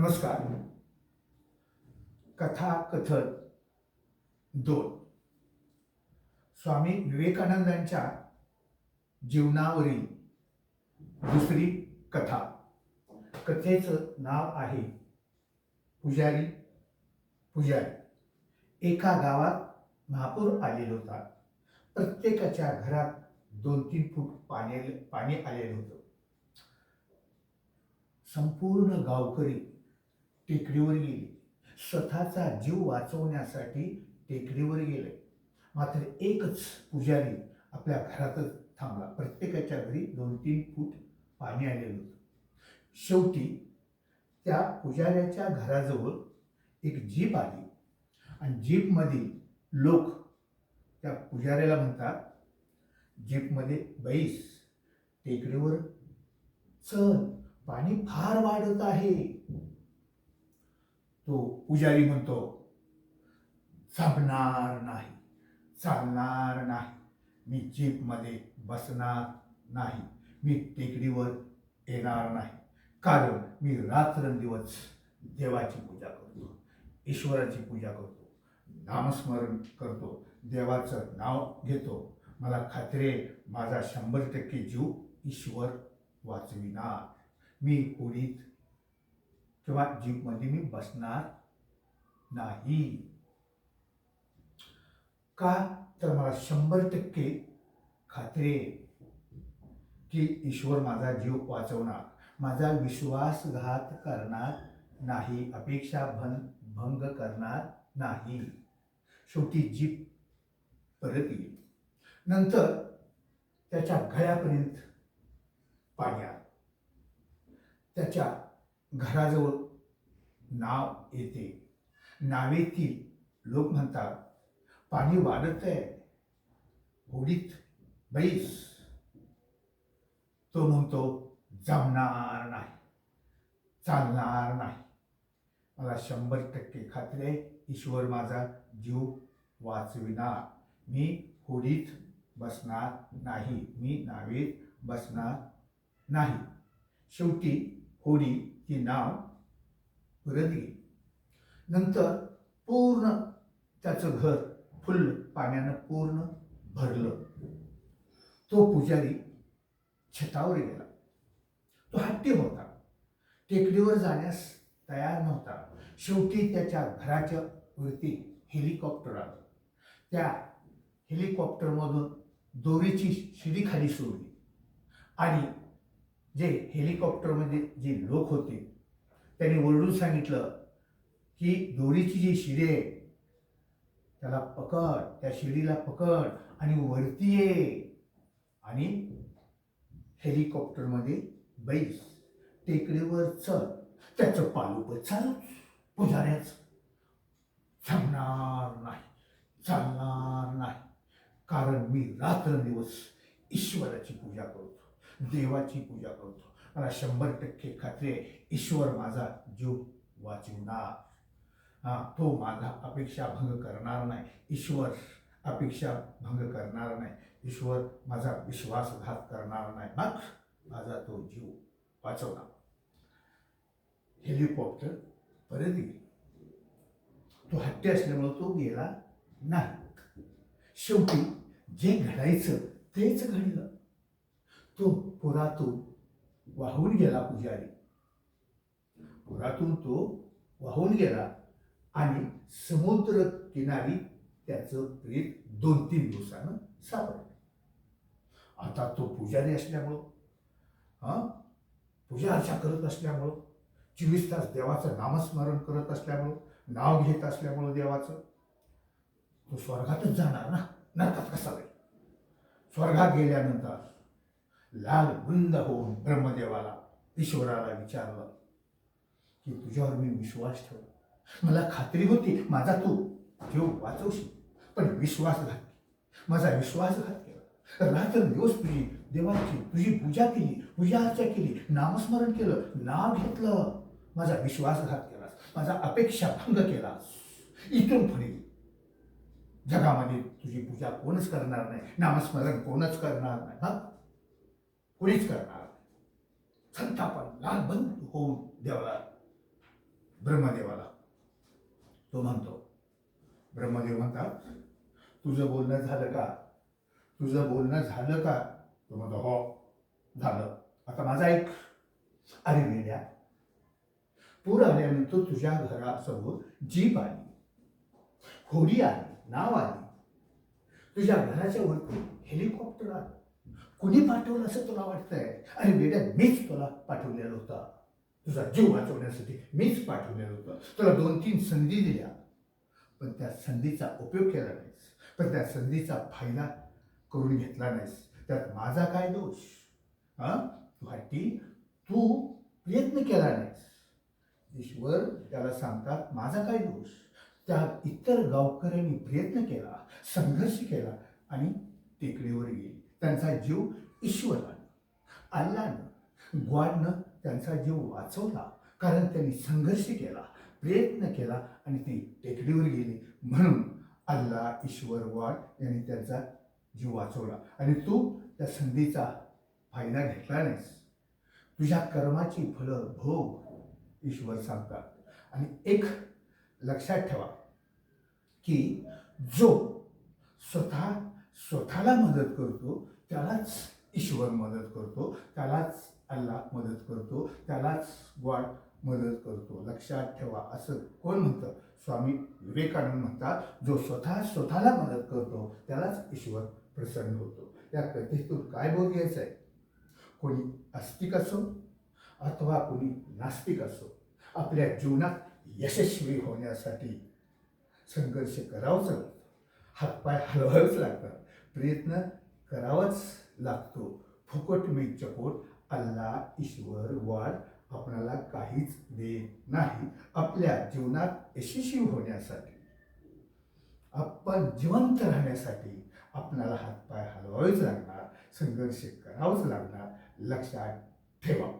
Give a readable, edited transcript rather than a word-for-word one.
नमस्कार. कथा कथन 2. स्वामी विवेकानंदांच्या जीवनावरील दुसरी कथा. कथेचं नाव आहे पुजारी. एका गावात महापूर आलेला होता. प्रत्येकाच्या घरात 2-3 फूट पाणी आलेलं होतं. संपूर्ण गावकरी टेकडीवर गेले. स्वतःचा जीव वाचवण्यासाठी टेकडीवर गेले. मात्र एकच पुजारी आपल्या घरातच थांबला. प्रत्येकाच्या घरी 2-3 फूट पाणी आलेलं होतं. शेवटी त्या पुजाऱ्याच्या घराजवळ एक जीप आली आणि जीपमधील लोक त्या पुजाऱ्याला म्हणतात, जीपमध्ये बैस, टेकडीवर चल, पाणी फार वाढत आहे. तो पुजारी म्हणतो, जमणार नाही, चालणार नाही, मी जीपमध्ये बसणार नाही, मी टेकडीवर येणार नाही, कारण मी रात्रंदिवस देवाची पूजा करतो, ईश्वराची पूजा करतो, नामस्मरण करतो, देवाचं नाव घेतो. मला खात्री आहे माझा 100% जीव ईश्वर वाचविणार. मी होडीत किंवा जीपमध्ये मी बसणार नाही. का तर मला 100% खात्री आहे की ईश्वर माझा जीव वाचवणार, माझा विश्वासघात करणार नाही, अपेक्षा भंग करणार नाही. शेवटी जीप परत येईल. नंतर त्याच्या गळ्यापर्यंत पाणी आलं. त्याच्या घराजवळ नाव येते. नावेतील लोक म्हणतात, पाणी वाढत आहे, होडीत बैस. तो म्हणतो, जमणार नाही, चालणार नाही, मला 100% खात्री आहे ईश्वर माझा जीव वाचविणार. मी होडीत बसणार नाही, मी नावेत बसणार नाही. शेवटी होडी ती नाव परत गेली. नंतर पूर्ण त्याचं घर फुल पाण्यानं पूर्ण भरलं. तो पुजारी छतावर गेला. तो हट्टी होता, टेकडीवर जाण्यास तयार नव्हता. शेवटी त्याच्या घराच्या वरती हेलिकॉप्टर आलं. त्या हेलिकॉप्टरमधून दोरीची शिडी खाली सोडली आणि जे हेलिकॉप्टरमध्ये जे लोक होते त्यांनी ओरडून सांगितलं की दोरीची जी शिडी आहे त्याला पकड, त्या शिडीला पकड आणि वरती ये आणि हेलिकॉप्टरमध्ये बैस, टेकडीवर चल. त्याचं पालुपत चालू. पुजाऱ्याच जमणार नाही, चालणार नाही, कारण मी रात्रंदिवस ईश्वराची पूजा करतो, देवाची पूजा करतो. मला 100% खात्री आहे ईश्वर माझा जीव वाचवणार. तो माझा अपेक्षा भंग करणार नाही, ईश्वर अपेक्षा भंग करणार नाही, ईश्वर माझा विश्वासघात करणार नाही, मग माझा तो जीव वाचवणार. हेलिकॉप्टर परत गेली. तो हट्टी असल्यामुळे तो गेला नाही. शेवटी जे घडायचं तेच घडलं. तो पुरातून वाहून गेला. पुजारी पुरातून तो वाहून गेला आणि समुद्र किनारी त्याचं प्रेत 2-3 दिवसानं सापडलं. आता तो पुजारी असल्यामुळं, पूजा अर्चा करत असल्यामुळं, 24 तास देवाचं नामस्मरण करत असल्यामुळं, नाव घेत असल्यामुळं देवाचं, तो स्वर्गातच जाणार ना, नरकात कसा जाईल? स्वर्गात गेल्यानंतर लाल बुंद होऊन ब्रह्मदेवाला, ईश्वराला विचारलं की तुझ्यावर मी विश्वास ठेवला, मला खात्री होती माझा तू जीव वाचवशील, पण विश्वासघात, माझा विश्वासघात केला. रात्रंदिवस तुझी देवाची तुझी पूजा केली, पूजा अर्चा केली, नामस्मरण केलं, नाव घेतलं, माझा विश्वासघात केलास, माझा अपेक्षा भंग केलास. इथून पुढे जगामध्ये तुझी पूजा कोणच करणार नाही, नामस्मरण कोणच करणार नाही, कोणीच करणार नाही. संतापान लाल बंद होऊन देवाला ब्रह्मदेवाला. तो म्हणतो, ब्रह्मदेव म्हणतात, तुझं बोलणं झालं का? तुझं बोलणं झालं का? तो म्हणतो, हो झालं. आता माझा ऐक. अरे वेड्या, पूर आल्यानंतर तुझ्या घरासमोर जीप आली, होडी आली, नाव आली, तुझ्या घराच्या वरती हेलिकॉप्टर आलं. कुणी पाठवलं असं तुला वाटतंय? अरे वेड्या, मीच तुला पाठवलेलं होतं. तुझा जीव वाचवण्यासाठी मीच पाठवलेलं होतं. तुला 2-3 संधी दिल्या, पण त्या संधीचा उपयोग केला नाहीस, पण त्या संधीचा फायदा करून घेतला नाहीस. त्यात माझा काय दोष? हा, तू प्रयत्न केला नाहीस. ईश्वर त्याला सांगतात, माझा काय दोष? त्या इतर गावकऱ्यांनी प्रयत्न केला, संघर्ष केला आणि टेकडीवर गेली. त्यांचा जीव ईश्वरानं, अल्लानं, ग्वाडनं त्यांचा जीव वाचवला, कारण त्यांनी संघर्ष केला, प्रयत्न केला आणि ती टेकडीवर गेली. म्हणून अल्ला, ईश्वर, ग्वाड यांनी त्यांचा जीव वाचवला. आणि तू त्या संधीचा फायदा घेतला नाहीस. तुझ्या कर्माची फळं भोग, ईश्वर सांगतात. आणि एक लक्षात ठेवा की जो स्वतःला मदत करतो त्यालाच ईश्वर मदत करतो, त्यालाच अल्लाह मदत करतो, त्यालाच गॉड मदत करतो. लक्षात ठेवा. असं कोण म्हणतं? स्वामी विवेकानंद म्हणतात, जो स्वतःला मदत करतो त्यालाच ईश्वर प्रसन्न होतो. या कथेतून काय बोध घ्यायचं आहे? कोणी आस्तिक असो अथवा कोणी नास्तिक असो, आपल्या जीवनात यशस्वी होण्यासाठी संघर्ष करावाच लागतो, हातपाय हलवावेच लागतात, प्रयत्न करावाच लागतो. फुकट में चकोट अल्लाह, ईश्वर, वाड आपल्याला काहीच देत नाही. आपल्या जीवनात यशस्वी होण्यासाठी, आपण जिवंत राहण्यासाठी आपल्याला हातपाय हलवावेच लागणार, संघर्ष करावाच लागणार. लक्षात ठेवा.